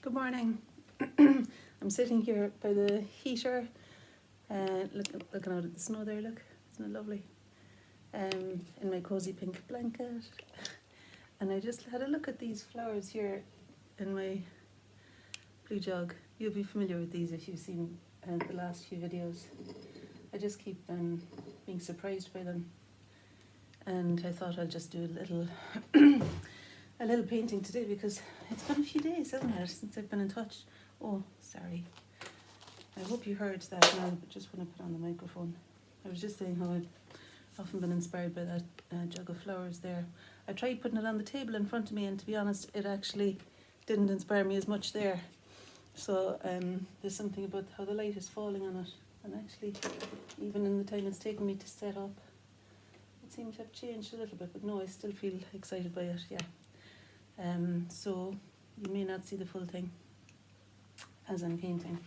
Good morning. I'm sitting here by the heater, looking out at the snow there, look, isn't it lovely? In my cosy pink blanket. And I just had a look at these flowers here in my blue jug. You'll be familiar with these if you've seen the last few videos. I just keep being surprised by them. And I thought I'll just do a little a little painting today because it's been a few days, hasn't it, since I've been in touch. Oh, sorry. I hope you heard that now, but just when I put on the microphone. I was just saying how I've often been inspired by that jug of flowers there. I tried putting it on the table in front of me, and to be honest, it actually didn't inspire me as much there. So there's something about how the light is falling on it, and actually, even in the time it's taken me to set up, it seems to have changed a little bit, but no, I still feel excited by it, yeah. So you may not see the full thing as I'm painting.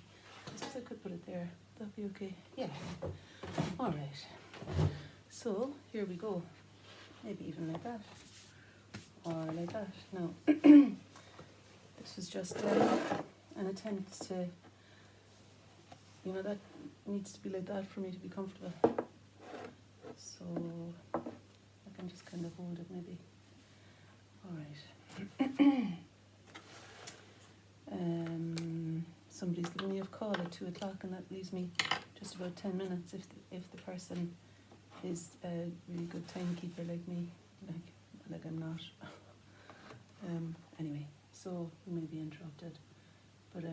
I suppose I could put it there. That'd be okay. Yeah. All right. So here we go. Maybe even like that, or like that. No. This is just an attempt to, that needs to be like that for me to be comfortable. So I can just kind of hold it maybe. All right. Somebody's giving me a call at 2 o'clock, and that leaves me just about 10 minutes if the person is a really good timekeeper like me, like I'm not. Anyway, so we may be interrupted, but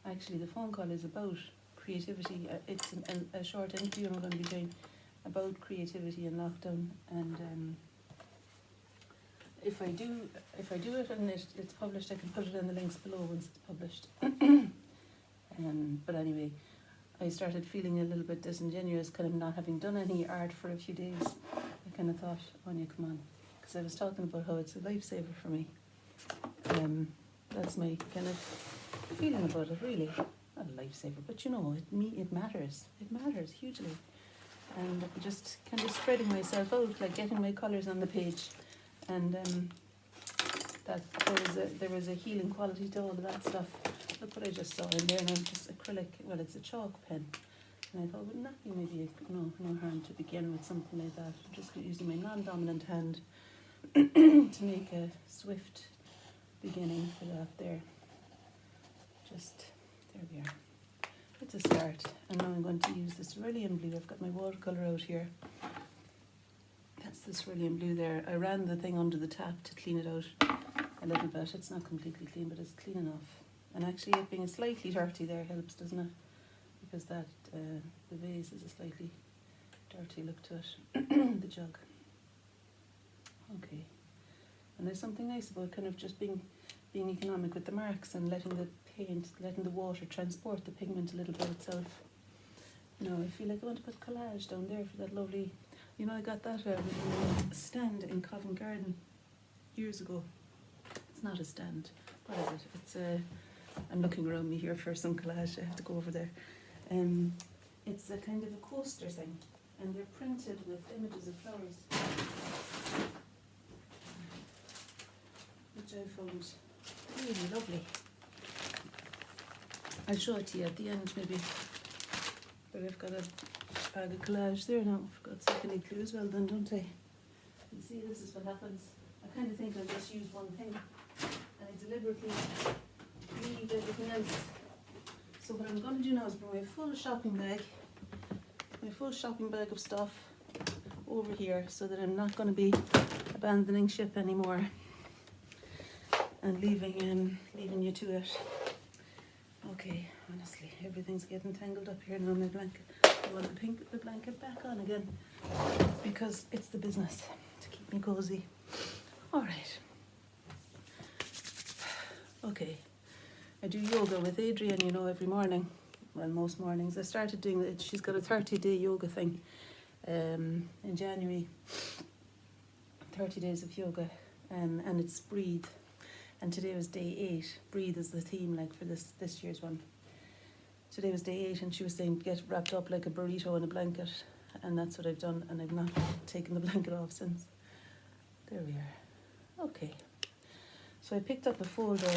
actually the phone call is about creativity. It's a short interview I'm going to be doing about creativity in lockdown, and if I do it and it's published, I can put it in the links below once it's published. But anyway, I started feeling a little bit disingenuous, kind of not having done any art for a few days. I kind of thought, Anya, come on, because I was talking about how it's a lifesaver for me. That's my kind of feeling about it, really. Not a lifesaver, but it matters. It matters hugely. And just kind of spreading myself out, like getting my colours on the page. And that there was a healing quality to all of that stuff. Look what I just saw in there, and I'm just acrylic. Well, it's a chalk pen, and I thought, wouldn't that be maybe no harm to begin with something like that? I'm just using my non-dominant hand to make a swift beginning for that there. Just there we are. It's a start, and now I'm going to use the cerulean blue. I've got my watercolor out here. That's the cerulean blue there. I ran the thing under the tap to clean it out a little bit. It's not completely clean, but it's clean enough. And actually it being slightly dirty there helps, doesn't it? Because that the vase is a slightly dirty look to it. The jug. Okay. And there's something nice about kind of just being economic with the marks and letting the water transport the pigment a little bit itself. I feel like I want to put collage down there for that lovely. I got that stand in Covent Garden years ago. It's not a stand. What is it? It's a. I'm looking around me here for some collage. I have to go over there. It's a kind of a coaster thing, and they're printed with images of flowers, which I found really lovely. I'll show it to you at the end maybe. But I've got a bag of collage there now. I've got secondary glue as well then, don't I? You see, this is what happens. I kind of think I'll just use one thing, and I deliberately leave everything else. So what I'm going to do now is bring my full shopping bag of stuff over here, so that I'm not going to be abandoning ship anymore and leaving you to it. Okay, honestly, everything's getting tangled up here now in my blanket. I want to put the blanket back on again because it's the business to keep me cozy. All right. Okay. I do yoga with Adrian, every morning. Well, most mornings. I started doing it. She's got a 30-day yoga thing in January. 30 days of yoga, and it's breathe. And today was day 8. Breathe is the theme, like for this year's one. Today was day 8, and she was saying get wrapped up like a burrito in a blanket, and that's what I've done, and I've not taken the blanket off since. There we are. Okay. So I picked up a folder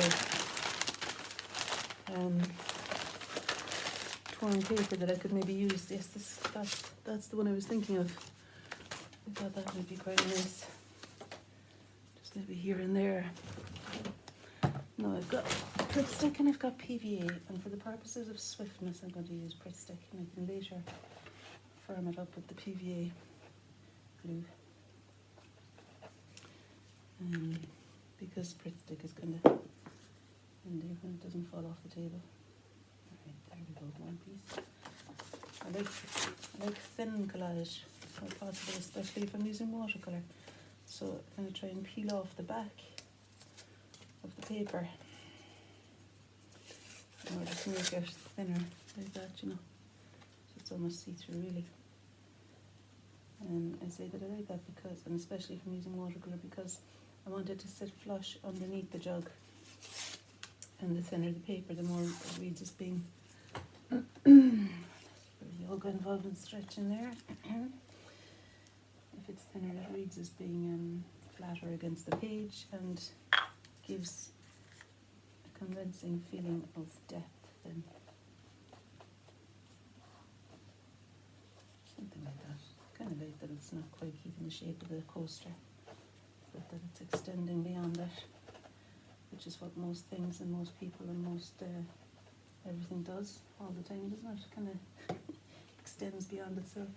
torn paper that I could maybe use. Yes, that's the one I was thinking of. I thought that would be quite nice. Just maybe here and there. No, I've got Pritt stick and I've got PVA, and for the purposes of swiftness I'm going to use Pritt stick, and I can later firm it up with the PVA glue. Because Pritt stick is kind of in there when it doesn't fall off the table. Alright, there we go, one piece. I like thin collage where possible, especially if I'm using watercolour. So I'm going to try and peel off the back of the paper in order to make it thinner like that, you know. So it's almost see-through really. And I say that I like that because, and especially if I'm using watercolour, because I want it to sit flush underneath the jug. And the thinner the paper, the more it reads as being yoga involved in stretching there. If it's thinner, it reads as being flatter against the page and gives a convincing feeling of depth then. Something like that. Kind of like that it's not quite keeping the shape of the coaster, but that it's extending beyond that, which is what most things and most people and most everything does all the time, doesn't it? Kind of extends beyond itself.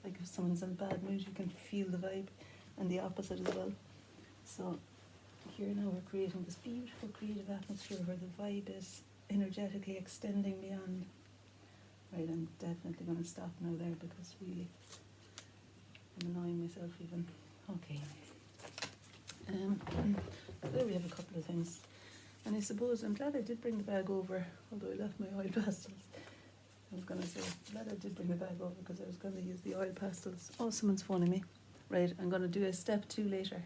Like if someone's in a bad mood, you can feel the vibe, and the opposite as well. So here now we're creating this beautiful creative atmosphere where the vibe is energetically extending beyond. Right, I'm definitely going to stop now there because really I'm annoying myself even. Okay. So there we have a couple of things. And I suppose I'm glad I did bring the bag over, although I left my oil pastels. I was going to say, glad I did bring the bag over because I was going to use the oil pastels. Oh, someone's phoning me. Right, I'm going to do a step 2 later.